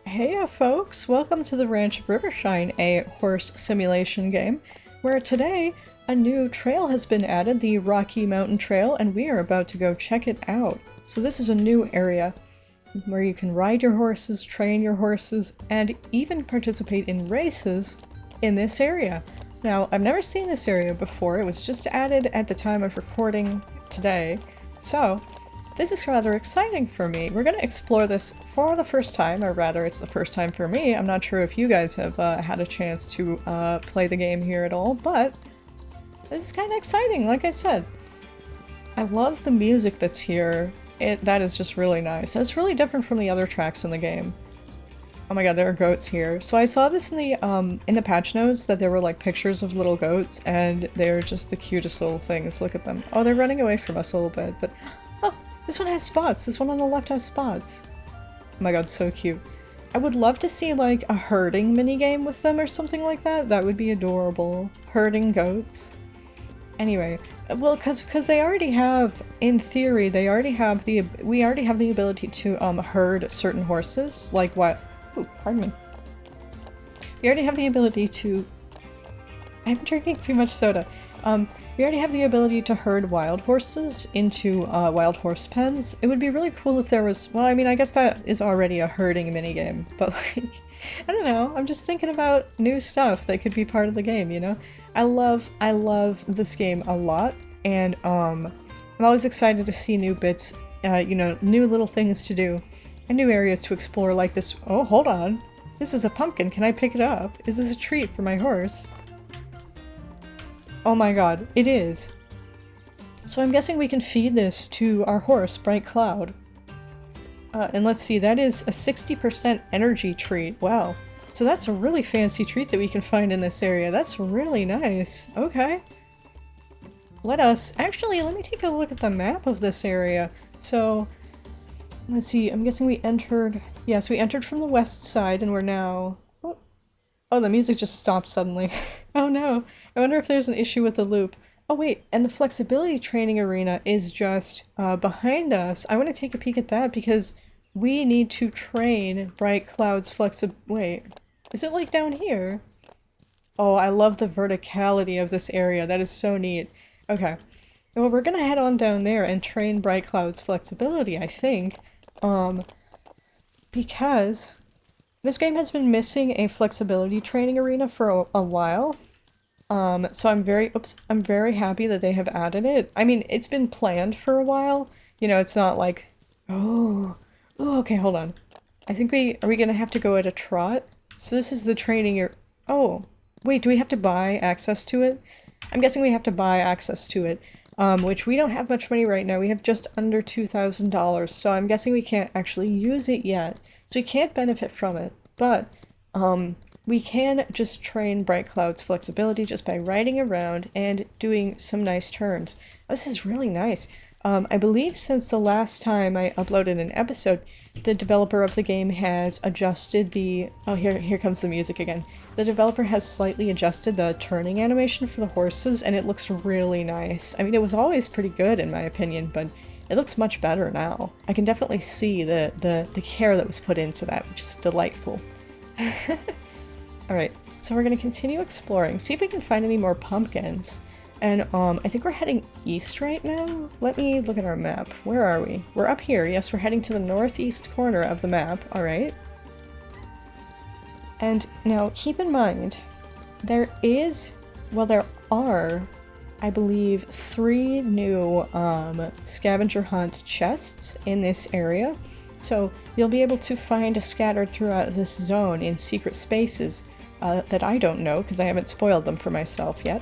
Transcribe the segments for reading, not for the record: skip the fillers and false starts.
Hey folks, welcome to the Ranch of Rivershine, a horse simulation game, where today a new trail has been added, the Rocky Mountain Trail, and we are about to go check it out. So this is a new area where you can ride your horses, train your horses, and even participate in races in this area. Now, I've never seen this area before, it was just added at the time of recording today, so this is rather exciting for me. We're going to explore this for the first time, or rather it's the first time for me. I'm not sure if you guys have had a chance to play the game here at all, but this is kind of exciting, like I said. I love the music that's here. That is just really nice. That's really different from the other tracks in the game. Oh my god, there are goats here. So I saw this in the patch notes that there were like pictures of little goats, and they're just the cutest little things. Look at them. Oh, they're running away from us a little bit, but oh, this one has spots. This one on the left has spots. Oh my god, so cute. I would love to see like a herding minigame with them or something like that. That would be adorable. Herding goats. Anyway, well, because they already have, in theory, we already have the ability to herd certain horses, like what? Ooh, pardon me. We already have the ability to. I'm drinking too much soda. We already have the ability to herd wild horses into wild horse pens. It would be really cool if there was, well, I mean, I guess that is already a herding minigame, but like, I don't know, I'm just thinking about new stuff that could be part of the game, you know? I love this game a lot, and I'm always excited to see new bits, you know, new little things to do, and new areas to explore like this. Oh, hold on. This is a pumpkin, can I pick it up? Is this a treat for my horse? Oh my god, it is. So I'm guessing we can feed this to our horse, Bright Cloud. And let's see, that is a 60% energy treat. Wow. So that's a really fancy treat that we can find in this area. That's really nice. Okay. Let me take a look at the map of this area. So, let's see, I'm guessing we entered, yes, we entered from the west side and we're now, oh, the music just stopped suddenly. Oh no. I wonder if there's an issue with the loop. Oh wait, and the flexibility training arena is just behind us. I want to take a peek at that because we need to train Bright Cloud's wait, is it like down here? Oh, I love the verticality of this area. That is so neat. Okay. Well, we're gonna head on down there and train Bright Cloud's flexibility, I think. Because this game has been missing a flexibility training arena for a while. So I'm very happy that they have added it. I mean, it's been planned for a while. You know, it's not like, oh, okay, hold on. I think are we gonna have to go at a trot? So this is the training oh, wait, do we have to buy access to it? I'm guessing we have to buy access to it, which we don't have much money right now. We have just under $2,000, so I'm guessing we can't actually use it yet. So we can't benefit from it, but, we can just train Bright Cloud's flexibility just by riding around and doing some nice turns. This is really nice. I believe since the last time I uploaded an episode, the developer of the game has adjusted the... Oh, here comes the music again. The developer has slightly adjusted the turning animation for the horses, and it looks really nice. I mean, it was always pretty good in my opinion, but it looks much better now. I can definitely see the care that was put into that, which is delightful. Alright, so we're going to continue exploring, see if we can find any more pumpkins. And I think we're heading east right now? Let me look at our map. Where are we? We're up here. Yes, we're heading to the northeast corner of the map. Alright. And now keep in mind, there are, I believe, 3 new scavenger hunt chests in this area. So you'll be able to find scattered throughout this zone in secret spaces that I don't know because I haven't spoiled them for myself yet.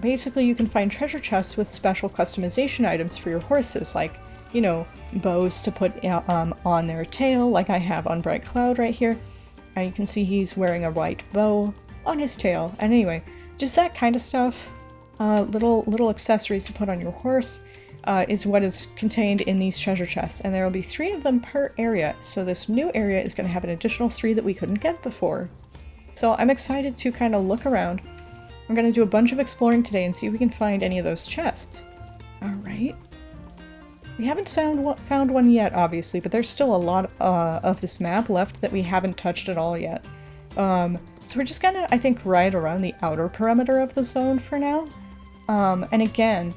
Basically you can find treasure chests with special customization items for your horses, like, you know, bows to put on their tail, like I have on Bright Cloud right here. And you can see he's wearing a white bow on his tail. And anyway, just that kind of stuff, little accessories to put on your horse, is what is contained in these treasure chests, and there will be 3 of them per area, so this new area is going to have an additional 3 that we couldn't get before. So I'm excited to kind of look around. I'm going to do a bunch of exploring today and see if we can find any of those chests. Alright. We haven't found one yet, obviously, but there's still a lot of this map left that we haven't touched at all yet. So we're just gonna, I think, ride around the outer perimeter of the zone for now. And again,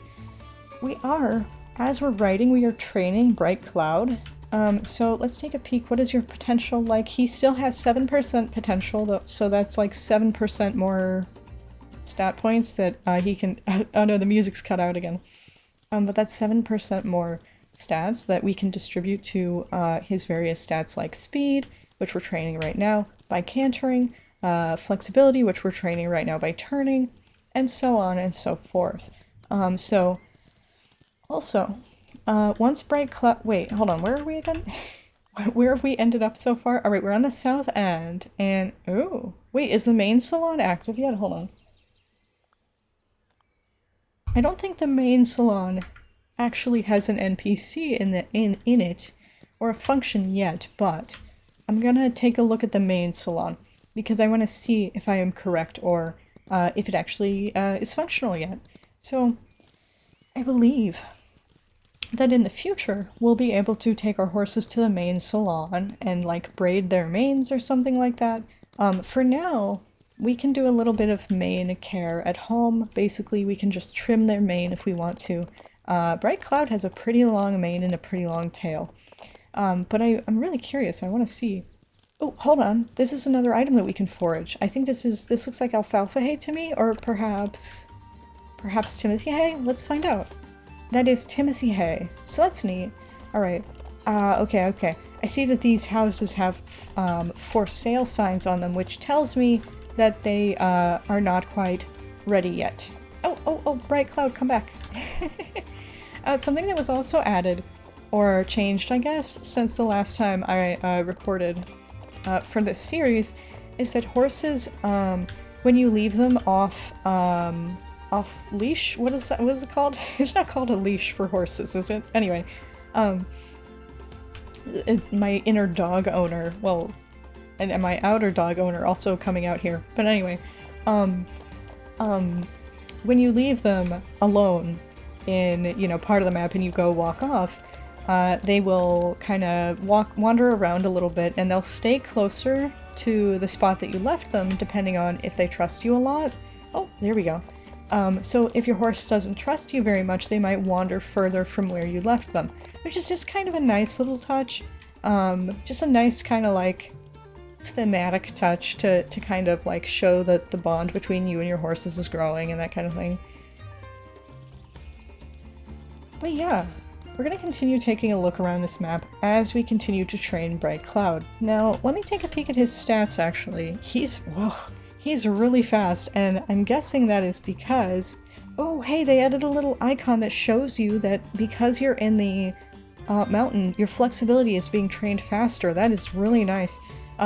we are, as we're riding, we are training Bright Cloud. So let's take a peek. What is your potential like? He still has 7% potential, though, so that's like 7% more stat points that he can... Oh no, the music's cut out again. But that's 7% more stats that we can distribute to his various stats like speed, which we're training right now by cantering, flexibility, which we're training right now by turning, and so on and so forth. So, also, once Bright Cloud... Wait, hold on, where are we again? Where have we ended up so far? Alright, we're on the south end, and... Oh, wait, is the main salon active yet? Hold on. I don't think the main salon actually has an NPC in it, or a function yet, but I'm gonna take a look at the main salon, because I want to see if I am correct, or if it actually is functional yet. So, I believe that in the future, we'll be able to take our horses to the main salon and, like, braid their manes or something like that. For now, we can do a little bit of mane care at home. Basically, we can just trim their mane if we want to. Bright Cloud has a pretty long mane and a pretty long tail. But I'm really curious. I want to see. Oh, hold on. This is another item that we can forage. I think this looks like alfalfa hay to me, or perhaps Timothy hay? Let's find out. That is Timothy hay. So that's neat. Alright. Okay. I see that these houses have for sale signs on them, which tells me that they are not quite ready yet. Oh, Bright Cloud, come back. Something that was also added, or changed, I guess, since the last time I recorded for this series, is that horses, when you leave them off leash? What is that? What is it called? It's not called a leash for horses, is it? Anyway, my inner dog owner, well, and my outer dog owner also coming out here. But anyway, when you leave them alone in, you know, part of the map and you go walk off, they will kind of wander around a little bit, and they'll stay closer to the spot that you left them, depending on if they trust you a lot. Oh, there we go. So if your horse doesn't trust you very much, they might wander further from where you left them, which is just kind of a nice little touch. Just a nice kind of like thematic touch to kind of like show that the bond between you and your horses is growing and that kind of thing. But yeah, we're gonna continue taking a look around this map as we continue to train Bright Cloud. Now, let me take a peek at his stats actually. He's really fast, and I'm guessing that is because... Oh, hey, they added a little icon that shows you that because you're in the mountain, your flexibility is being trained faster. That is really nice,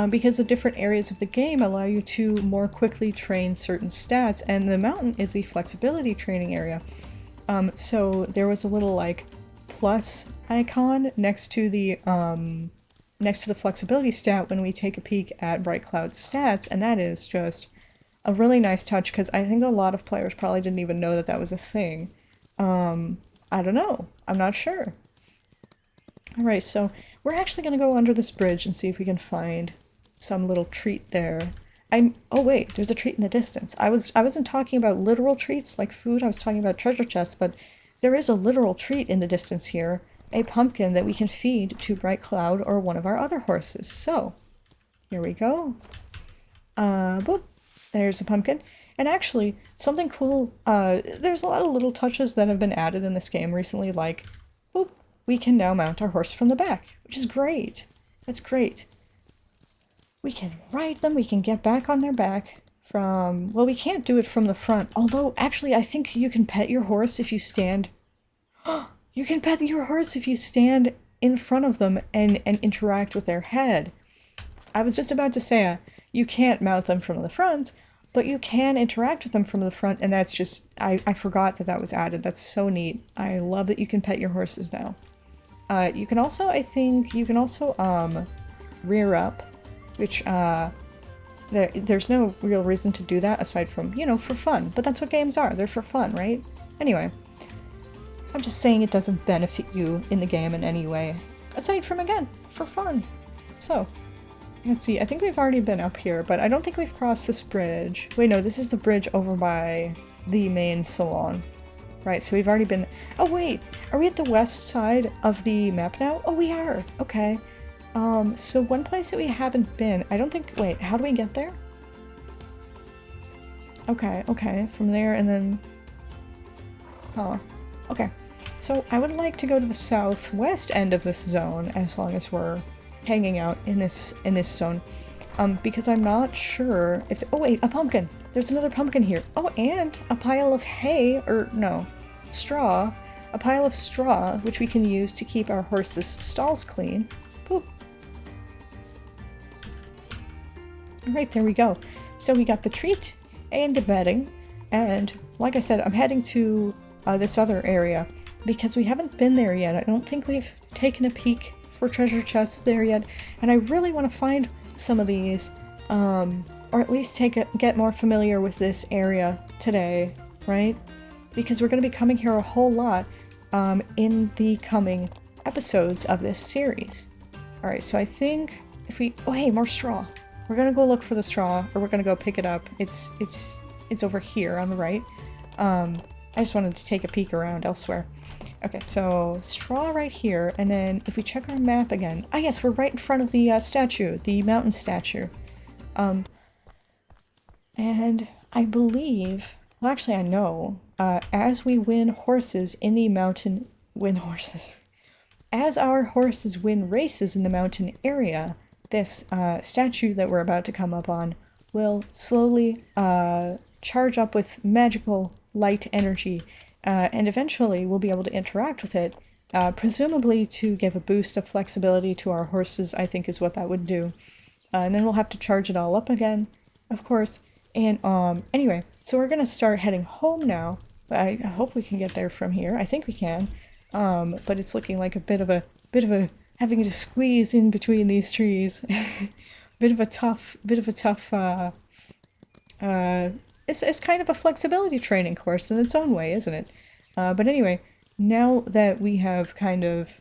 because the different areas of the game allow you to more quickly train certain stats, and the mountain is the flexibility training area. So there was a little, like, plus icon next to the flexibility stat when we take a peek at Bright Cloud's stats, and that is just a really nice touch, because I think a lot of players probably didn't even know that that was a thing. I don't know. I'm not sure. Alright, so we're actually going to go under this bridge and see if we can find some little treat there. Oh wait, there's a treat in the distance. I wasn't talking about literal treats like food, I was talking about treasure chests, but there is a literal treat in the distance here. A pumpkin that we can feed to Bright Cloud or one of our other horses. So, here we go. Boop. There's a pumpkin. And actually, something cool, there's a lot of little touches that have been added in this game recently, like, boop, we can now mount our horse from the back, which is great. That's great. We can ride them, we can get back on their back from, well, we can't do it from the front, although, actually, I think you can pet your horse if you stand... You can pet your horse if you stand in front of them and interact with their head. I was just about to say, you can't mount them from the front, but you can interact with them from the front, and that's just, I forgot that that was added. That's so neat. I love that you can pet your horses now. You can also, I think, rear up, which, there's no real reason to do that aside from, you know, for fun. But that's what games are. They're for fun, right? Anyway. I'm just saying it doesn't benefit you in the game in any way. Aside from, again, for fun. So, let's see, I think we've already been up here, but I don't think we've crossed this bridge. Wait, no, this is the bridge over by the main salon. Right, so we've already been... Oh, wait! Are we at the west side of the map now? Oh, we are! Okay. So one place that we haven't been, I don't think... Wait, how do we get there? Okay, okay, from there and then... Huh. Okay. So I would like to go to the southwest end of this zone, as long as we're hanging out in this zone. Because I'm not sure if... Oh wait, a pumpkin! There's another pumpkin here. Oh, and a pile of hay, or no, straw. A pile of straw, which we can use to keep our horses' stalls clean. Boop. Alright, there we go. So we got the treat and the bedding, and like I said, I'm heading to this other area because we haven't been there yet. I don't think we've taken a peek for treasure chests there yet, and I really want to find some of these, or at least get more familiar with this area today, right? Because we're going to be coming here a whole lot in the coming episodes of this series. Alright, so I think if we... Oh hey, more straw! We're gonna go look for the straw, or we're gonna go pick it up. It's over here on the right. I just wanted to take a peek around elsewhere. Okay, so straw right here, and then if we check our map again... Ah yes, we're right in front of the statue, the mountain statue. And I believe... Well, actually I know, as we win horses in the mountain... As our horses win races in the mountain area, this statue that we're about to come up on will slowly charge up with magical light energy, and eventually we'll be able to interact with it, presumably to give a boost of flexibility to our horses, I think is what that would do. And then we'll have to charge it all up again, of course. And anyway, so we're gonna start heading home now. I hope we can get there from here. I think we can, but it's looking like a bit of a having to squeeze in between these trees. bit of a tough, it's kind of a flexibility training course in its own way, isn't it? But anyway, now that we have kind of,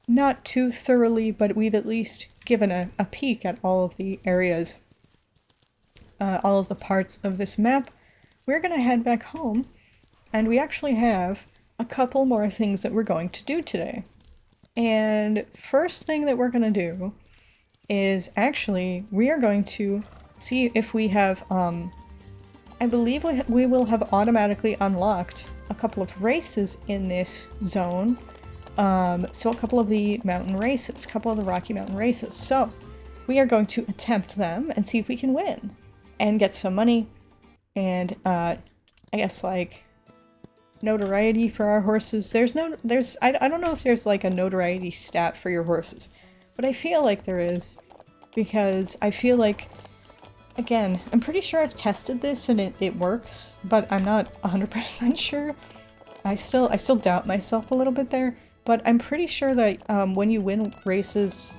not too thoroughly, but we've at least given a peek at all of the areas, all of the parts of this map, we're gonna head back home, and we actually have a couple more things that we're going to do today. And first thing that we're going to do is actually we are going to see if we have, I believe we will have automatically unlocked a couple of races in this zone. So a couple of the mountain races, a couple of the Rocky Mountain races. So we are going to attempt them and see if we can win and get some money and, I guess like, notoriety for our horses. I don't know if there's like a notoriety stat for your horses, but I feel like there is, because I feel like, again, I'm pretty sure I've tested this and it works, but I'm not 100% sure. I still doubt myself a little bit there, but I'm pretty sure that when you win races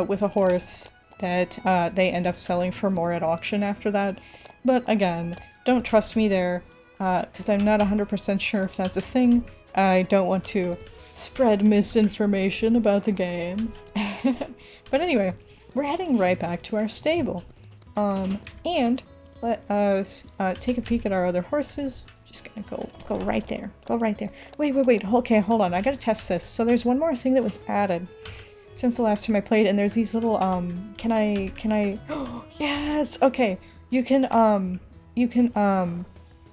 with a horse that they end up selling for more at auction after that. But again, don't trust me there. Because I'm not 100% sure if that's a thing. I don't want to spread misinformation about the game. But anyway, we're heading right back to our stable. And let us take a peek at our other horses. Just gonna go right there. Go right there. Wait. Okay, hold on. I gotta test this. So there's one more thing that was added since the last time I played, and there's these little, can I... Oh, yes! Okay. You can,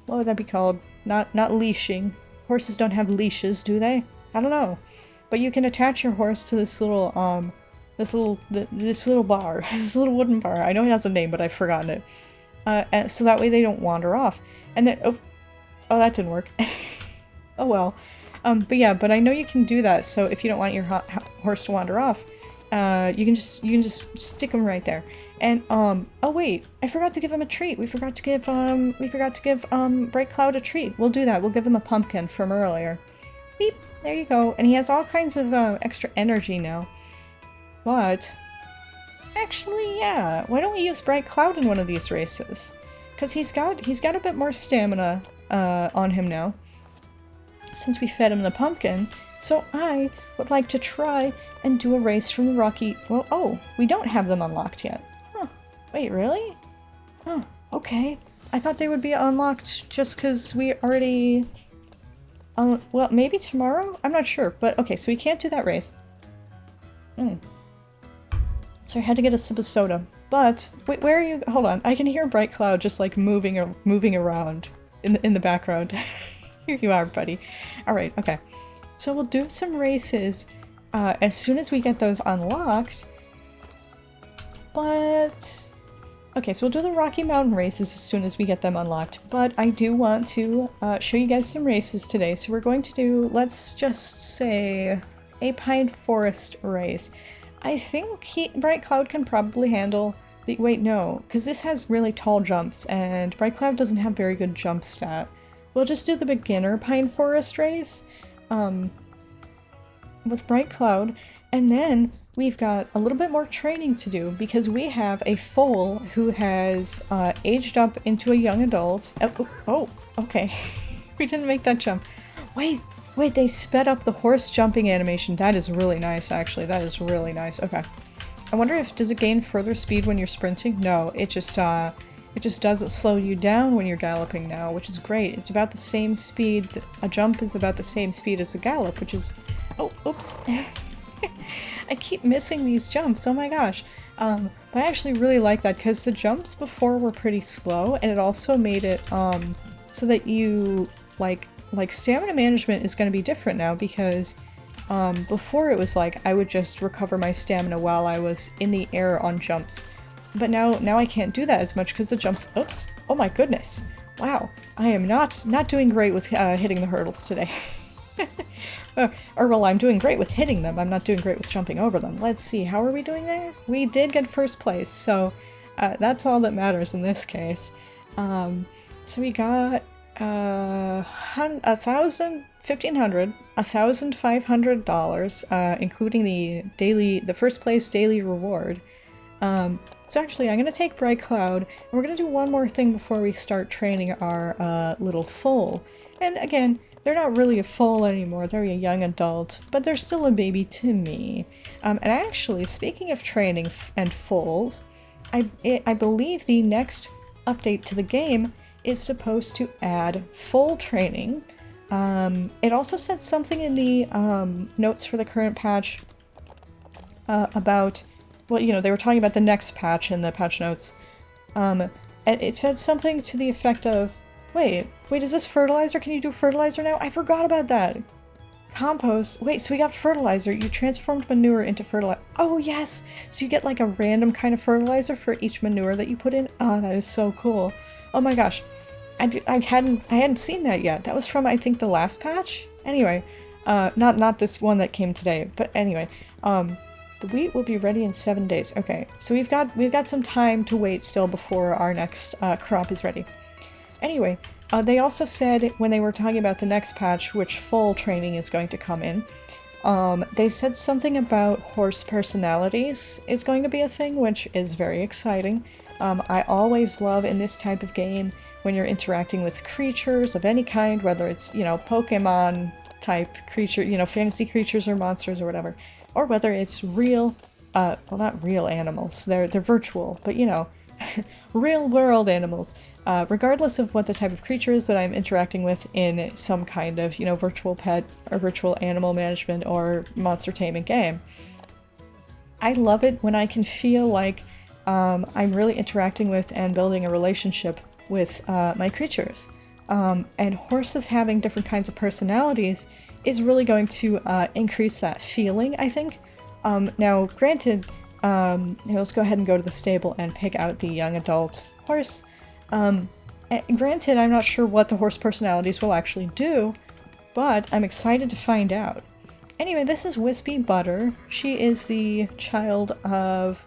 what would that be called? Not leashing. Horses don't have leashes, do they? I don't know. But you can attach your horse to this little bar. This little wooden bar. I know it has a name, but I've forgotten it. And so that way they don't wander off. And then, oh, that didn't work. Oh well. But yeah, but I know you can do that, so if you don't want your horse to wander off, you can just stick him right there. And, oh wait, I forgot to give him a treat. We forgot to give Bright Cloud a treat. We'll do that. We'll give him a pumpkin from earlier. Beep, there you go. And he has all kinds of, extra energy now. But, actually, yeah, why don't we use Bright Cloud in one of these races? Because he's got a bit more stamina, on him now. since we fed him the pumpkin, so I would like to try and do a race from the Rocky... Well, oh, we don't have them unlocked yet. Huh. Wait, really? Oh, okay. I thought they would be unlocked just because we already... well, maybe tomorrow? I'm not sure, but okay, so we can't do that race. So I had to get a sip of soda. But, wait, where are you? Hold on, I can hear Bright Cloud just like moving around in the background. Here you are, buddy. Alright, okay. So we'll do some races as soon as we get those unlocked. But... Okay, so we'll do the Rocky Mountain races as soon as we get them unlocked, but I do want to show you guys some races today. So we're going to do, let's just say, a Pine Forest race. I think Bright Cloud can probably handle the- wait, no, because this has really tall jumps, and Bright Cloud doesn't have very good jump stat. We'll just do the beginner Pine Forest race with Bright Cloud, and then we've got a little bit more training to do because we have a foal who has aged up into a young adult. Oh, okay. We didn't make that jump. Wait, they sped up the horse jumping animation. That is really nice, actually. That is really nice. Okay. I wonder if, does it gain further speed when you're sprinting? No, it just doesn't slow you down when you're galloping now, which is great. It's about the same speed. A jump is about the same speed as a gallop, which is... Oh, oops. I keep missing these jumps, oh my gosh. But I actually really like that because the jumps before were pretty slow, and it also made it so that you like stamina management is going to be different now because before it was like I would just recover my stamina while I was in the air on jumps. But now I can't do that as much because the jumps... Oops! Oh my goodness! Wow, I am not doing great with hitting the hurdles today. Or well, I'm doing great with hitting them, I'm not doing great with jumping over them. Let's see, how are we doing there? We did get first place, so that's all that matters in this case. So we got $1,500, including the first place daily reward. So actually, I'm gonna take Bright Cloud, and we're gonna do one more thing before we start training our little foal. And again, they're not really a foal anymore, they're a young adult, but they're still a baby to me. And actually, speaking of training and foals, I believe the next update to the game is supposed to add foal training. It also said something in the notes for the current patch about, well, you know, they were talking about the next patch in the patch notes. And it said something to the effect of, Wait, is this fertilizer? Can you do fertilizer now? I forgot about that! Compost. Wait, so we got fertilizer. You transformed manure into fertilizer. Oh, yes! So you get like a random kind of fertilizer for each manure that you put in? Oh, that is so cool. Oh my gosh. I hadn't seen that yet. That was from, I think, the last patch? Anyway, not this one that came today, but anyway. The wheat will be ready in 7 days. Okay, so we've got some time to wait still before our next crop is ready. Anyway, they also said when they were talking about the next patch, which foal training is going to come in, they said something about horse personalities is going to be a thing, which is very exciting. I always love in this type of game when you're interacting with creatures of any kind, whether it's, you know, Pokemon type creature, you know, fantasy creatures or monsters or whatever, or whether it's real, well, not real animals, they're virtual, but you know, real world animals. Regardless of what the type of creature is that I'm interacting with in some kind of, you know, virtual pet or virtual animal management or monster taming game. I love it when I can feel like I'm really interacting with and building a relationship with my creatures. And horses having different kinds of personalities is really going to increase that feeling, I think. Now, granted, let's go ahead and go to the stable and pick out the young adult horse. Granted, I'm not sure what the horse personalities will actually do, but I'm excited to find out. Anyway, this is Wispy Butter. She is the child of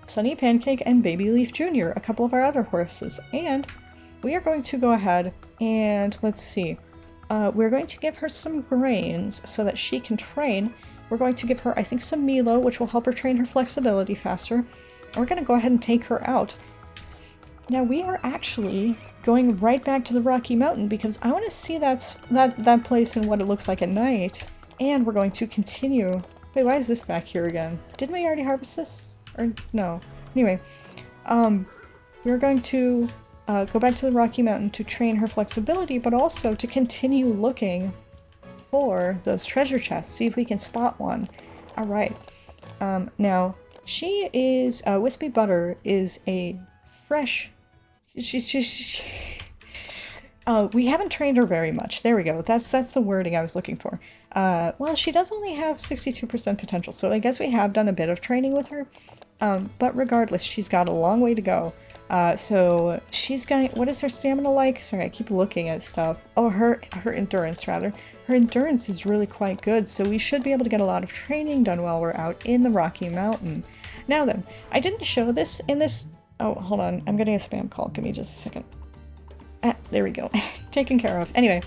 Sunny Pancake and Baby Leaf Jr., a couple of our other horses. And we are going to go ahead and, let's see, we're going to give her some grains so that she can train. We're going to give her, I think, some Milo, which will help her train her flexibility faster. And we're going to go ahead and take her out. Now we are actually going right back to the Rocky Mountain because I want to see that place and what it looks like at night. And we're going to continue. Wait, why is this back here again? Didn't we already harvest this? Or no? Anyway, we're going to go back to the Rocky Mountain to train her flexibility, but also to continue looking for those treasure chests. See if we can spot one. All right. Now she is Wispy Butter is a fresh. We haven't trained her very much. There we go. That's the wording I was looking for. Well, she does only have 62% potential, so I guess we have done a bit of training with her. But regardless, she's got a long way to go. So she's going. What is her stamina like? Sorry, I keep looking at stuff. Oh, her endurance rather. Her endurance is really quite good, so we should be able to get a lot of training done while we're out in the Rocky Mountain. Now then, I didn't show this in this. Oh, hold on. I'm getting a spam call. Give me just a second. There we go. Taken care of. Anyway,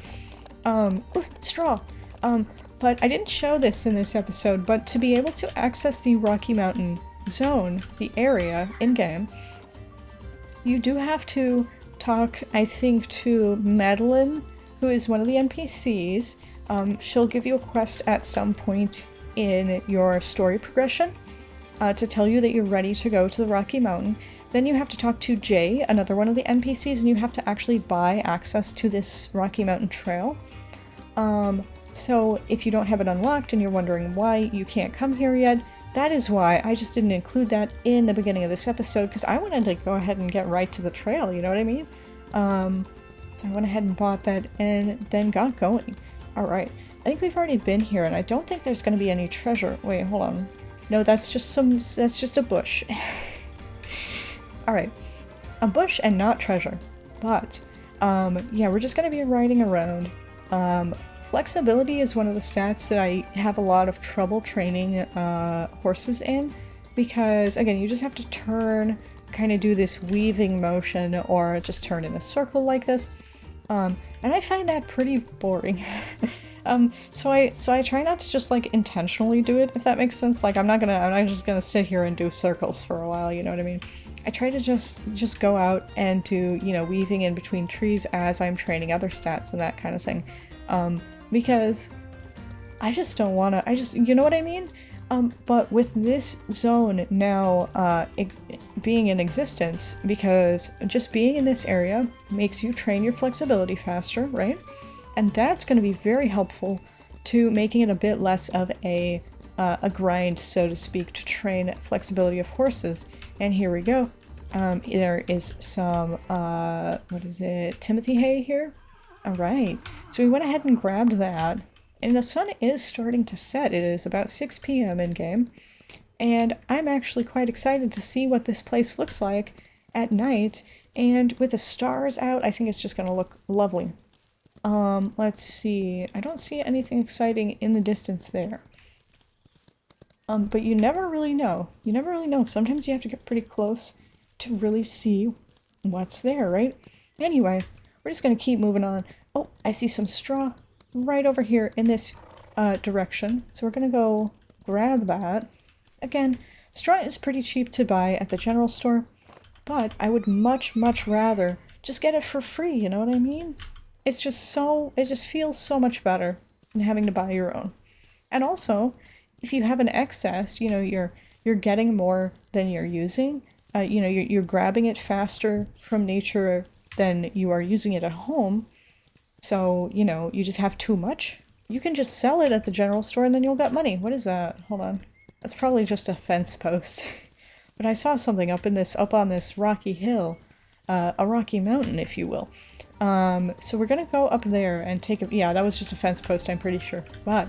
ooh, straw. But I didn't show this in this episode, but to be able to access the Rocky Mountain zone, the area in-game, you do have to talk, I think, to Madeline, who is one of the NPCs. She'll give you a quest at some point in your story progression to tell you that you're ready to go to the Rocky Mountain. Then you have to talk to Jay, another one of the NPCs, and you have to actually buy access to this Rocky Mountain trail. So if you don't have it unlocked and you're wondering why you can't come here yet, that is why I just didn't include that in the beginning of this episode, because I wanted to go ahead and get right to the trail, you know what I mean? So I went ahead and bought that and then got going. Alright, I think we've already been here, and I don't think there's going to be any treasure. Wait, hold on. No, that's just a bush. Alright, a bush and not treasure. But, yeah, we're just going to be riding around. Flexibility is one of the stats that I have a lot of trouble training horses in, because, again, you just have to turn, kind of do this weaving motion, or just turn in a circle like this. And I find that pretty boring. So I try not to just, like, intentionally do it, if that makes sense. Like, I'm not just gonna sit here and do circles for a while, you know what I mean? I try to just go out and do, you know, weaving in between trees as I'm training other stats and that kind of thing. Because I just don't wanna, you know what I mean? But with this zone now being in existence, because just being in this area makes you train your flexibility faster, right? And that's going to be very helpful to making it a bit less of a grind, so to speak, to train flexibility of horses. And here we go. There is some, what is it, Timothy hay here? Alright, so we went ahead and grabbed that. And the sun is starting to set. It is about 6 p.m. in-game. And I'm actually quite excited to see what this place looks like at night. And with the stars out, I think it's just going to look lovely. Let's see. I don't see anything exciting in the distance there. But you never really know. You never really know. Sometimes you have to get pretty close to really see what's there, right? Anyway, we're just going to keep moving on. Oh, I see some straw right over here in this direction. So we're going to go grab that. Again, straw is pretty cheap to buy at the general store, but I would much, much rather just get it for free, you know what I mean? It's just so, it just feels so much better than having to buy your own. And also, if you have an excess, you know, you're getting more than you're using. You know, you're grabbing it faster from nature than you are using it at home. So, you know, you just have too much. You can just sell it at the general store and then you'll get money. What is that? Hold on. That's probably just a fence post. But I saw something up on this rocky hill. A rocky mountain, if you will. So we're gonna go up there and take a, yeah, that was just a fence post, I'm pretty sure. But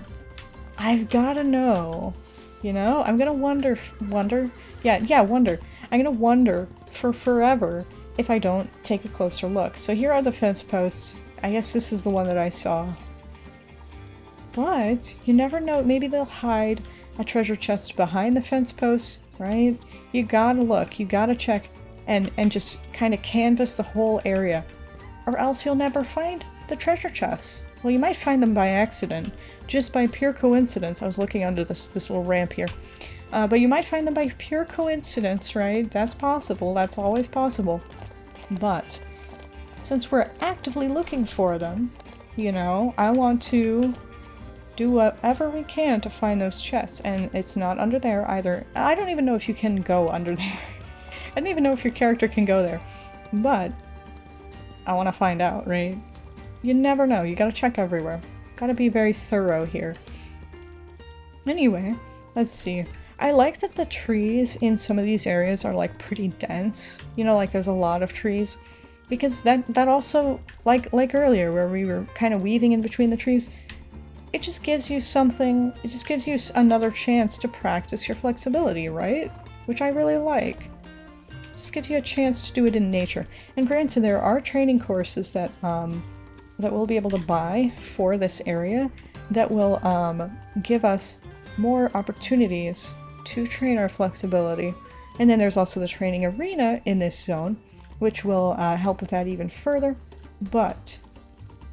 I've gotta know, you know? I'm gonna wonder. I'm gonna wonder for forever if I don't take a closer look. So here are the fence posts. I guess this is the one that I saw. But you never know, maybe they'll hide a treasure chest behind the fence posts, right? You gotta look, you gotta check and just kind of canvass the whole area. Or else you'll never find the treasure chests. Well, you might find them by accident, just by pure coincidence. I was looking under this little ramp here. But you might find them by pure coincidence, right? That's possible. That's always possible. But since we're actively looking for them, you know, I want to do whatever we can to find those chests, and it's not under there either. I don't even know if you can go under there. I don't even know if your character can go there, but I want to find out, right? You never know. You gotta check everywhere. Gotta be very thorough here. Anyway, let's see. I like that the trees in some of these areas are like pretty dense. You know, like there's a lot of trees. Because that also, like earlier where we were kind of weaving in between the trees, it just gives you something, it just gives you another chance to practice your flexibility, right? Which I really like. Just gives you a chance to do it in nature. And granted, there are training courses that that we'll be able to buy for this area that will give us more opportunities to train our flexibility. And then there's also the training arena in this zone, which will help with that even further, but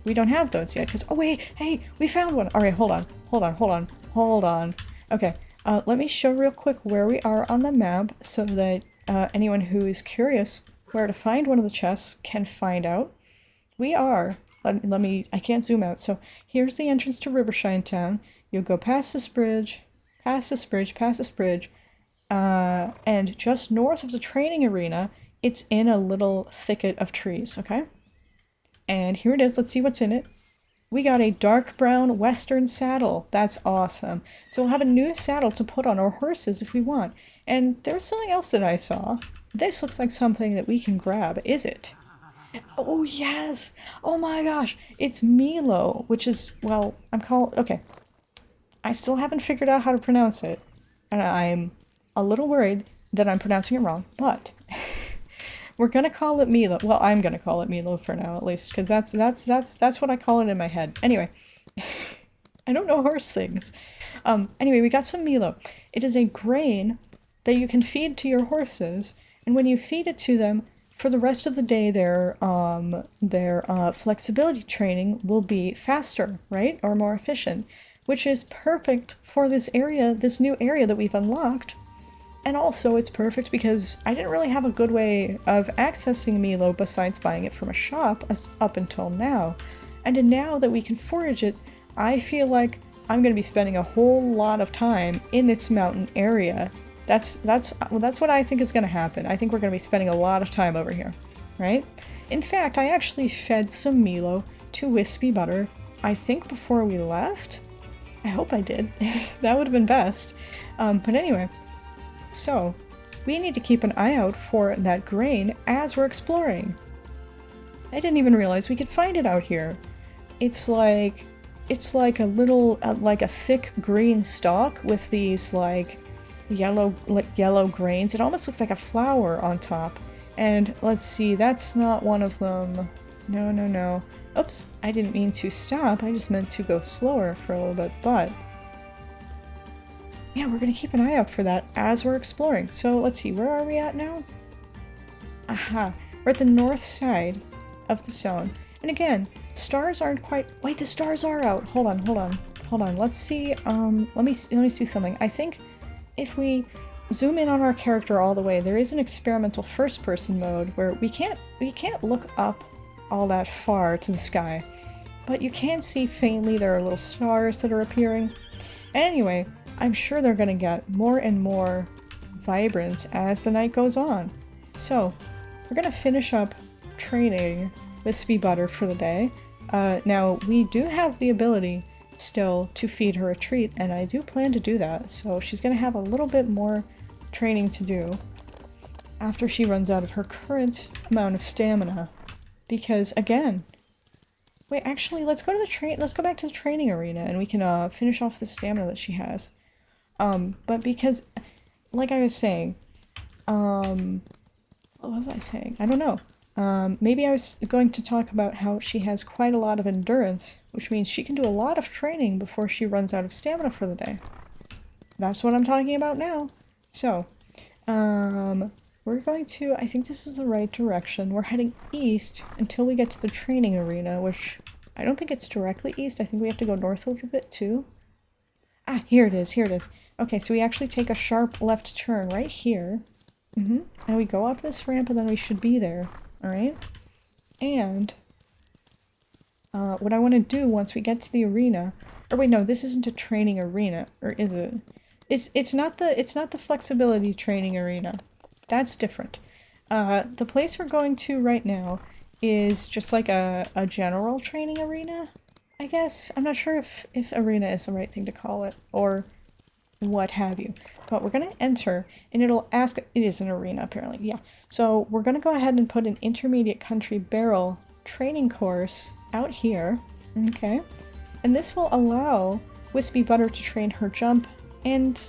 we don't have those yet, because, oh wait, hey, we found one! Alright, hold on. Okay, let me show real quick where we are on the map, so that anyone who is curious where to find one of the chests can find out. We are, let me, I can't zoom out, so here's the entrance to Rivershine Town. You'll go past this bridge, and just north of the training arena, it's in a little thicket of trees, okay? And here it is, let's see what's in it. We got a dark brown western saddle. That's awesome. So we'll have a new saddle to put on our horses if we want. And there's something else that I saw. This looks like something that we can grab. Is it? Oh, yes! Oh my gosh! It's Milo, which is, well, okay. I still haven't figured out how to pronounce it. And I'm a little worried that I'm pronouncing it wrong, but we're gonna call it Milo. Well, I'm gonna call it Milo for now, at least, because that's what I call it in my head. Anyway, I don't know horse things. Anyway, we got some Milo. It is a grain that you can feed to your horses, and when you feed it to them, for the rest of the day, their flexibility training will be faster, right, or more efficient, which is perfect for this area, this new area that we've unlocked. And also, it's perfect because I didn't really have a good way of accessing Milo besides buying it from a shop up until now. And now that we can forage it, I feel like I'm going to be spending a whole lot of time in this mountain area. That's what I think is going to happen. I think we're going to be spending a lot of time over here, right? In fact, I actually fed some Milo to Wispy Butter, I think before we left. I hope I did. That would have been best. But anyway. So, we need to keep an eye out for that grain as we're exploring. I didn't even realize we could find it out here. It's like a little, like a thick green stalk with these like yellow grains. It almost looks like a flower on top. And let's see, that's not one of them. No. Oops, I didn't mean to stop. I just meant to go slower for a little bit, but yeah, we're gonna keep an eye out for that as we're exploring. So let's see, where are we at now? Aha, we're at the north side of the zone. And again, stars aren't quite, wait, the stars are out. Hold on. Let's see, let me see something. I think if we zoom in on our character all the way, there is an experimental first person mode where we can't look up all that far to the sky, but you can see faintly there are little stars that are appearing. Anyway, I'm sure they're going to get more and more vibrant as the night goes on. So, we're going to finish up training Wispy Butter for the day. Now, we do have the ability still to feed her a treat, and I do plan to do that, so she's going to have a little bit more training to do after she runs out of her current amount of stamina. Because, again, wait, actually, let's go back to the training arena, and we can finish off the stamina that she has. But because, like I was saying, what was I saying? I don't know. Maybe I was going to talk about how she has quite a lot of endurance, which means she can do a lot of training before she runs out of stamina for the day. That's what I'm talking about now. So, we're going to, I think this is the right direction. We're heading east until we get to the training arena, which I don't think it's directly east. I think we have to go north a little bit too. Ah, here it is. Okay, so we actually take a sharp left turn right here. And we go up this ramp and then we should be there. Alright? And what I want to do once we get to the arena, or wait, no, this isn't a training arena, or is it? It's not the flexibility training arena. That's different. The place we're going to right now is just like a general training arena, I guess. I'm not sure if arena is the right thing to call it, or what have you. But we're gonna enter, and it'll ask, it is an arena apparently, yeah. So we're gonna go ahead and put an intermediate country barrel training course out here, okay? And this will allow Wispy Butter to train her jump and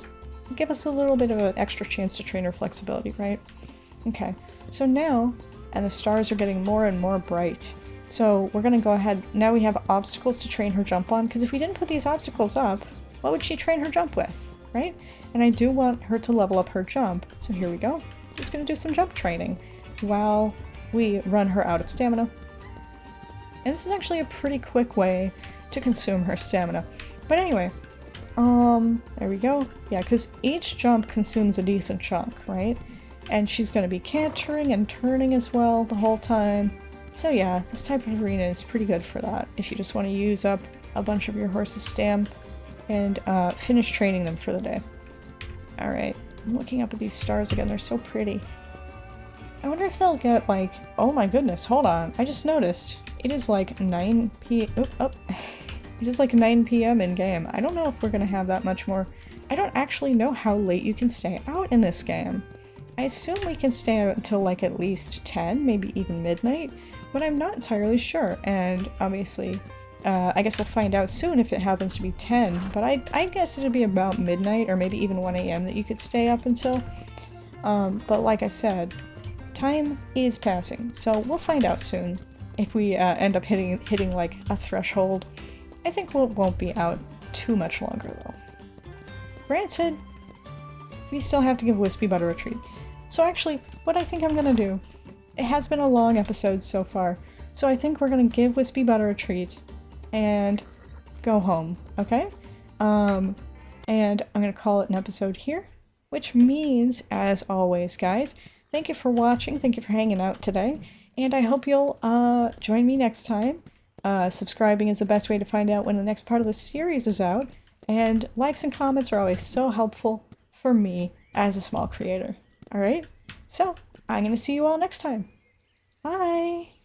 give us a little bit of an extra chance to train her flexibility, right? Okay, so now, and the stars are getting more and more bright. So we're gonna go ahead, now we have obstacles to train her jump on, because if we didn't put these obstacles up, what would she train her jump with, right? And I do want her to level up her jump, so here we go. Just gonna do some jump training while we run her out of stamina. And this is actually a pretty quick way to consume her stamina. But anyway, there we go. Yeah, because each jump consumes a decent chunk, right? And she's gonna be cantering and turning as well the whole time. So yeah, this type of arena is pretty good for that, if you just want to use up a bunch of your horse's stam and finish training them for the day. Alright, I'm looking up at these stars again, they're so pretty. I wonder if they'll get like, oh my goodness, hold on, I just noticed. It is like 9 p.m. It is like 9 p.m. in game. I don't know if we're gonna have that much more. I don't actually know how late you can stay out in this game. I assume we can stay out until like at least 10, maybe even midnight, but I'm not entirely sure. And obviously, I guess we'll find out soon if it happens to be 10, but I guess it'd be about midnight or maybe even 1 a.m. that you could stay up until. But like I said, time is passing, so we'll find out soon. If we end up hitting like a threshold, I think we won't be out too much longer though. Granted, we still have to give Wispy Butter a treat. So actually, what I think I'm gonna do, it has been a long episode so far, so I think we're gonna give Wispy Butter a treat and go home, okay? And I'm gonna call it an episode here, which means, as always, guys, thank you for watching, thank you for hanging out today, and I hope you'll join me next time. Subscribing is the best way to find out when the next part of the series is out, and likes and comments are always so helpful for me as a small creator. Alright? So, I'm gonna see you all next time. Bye!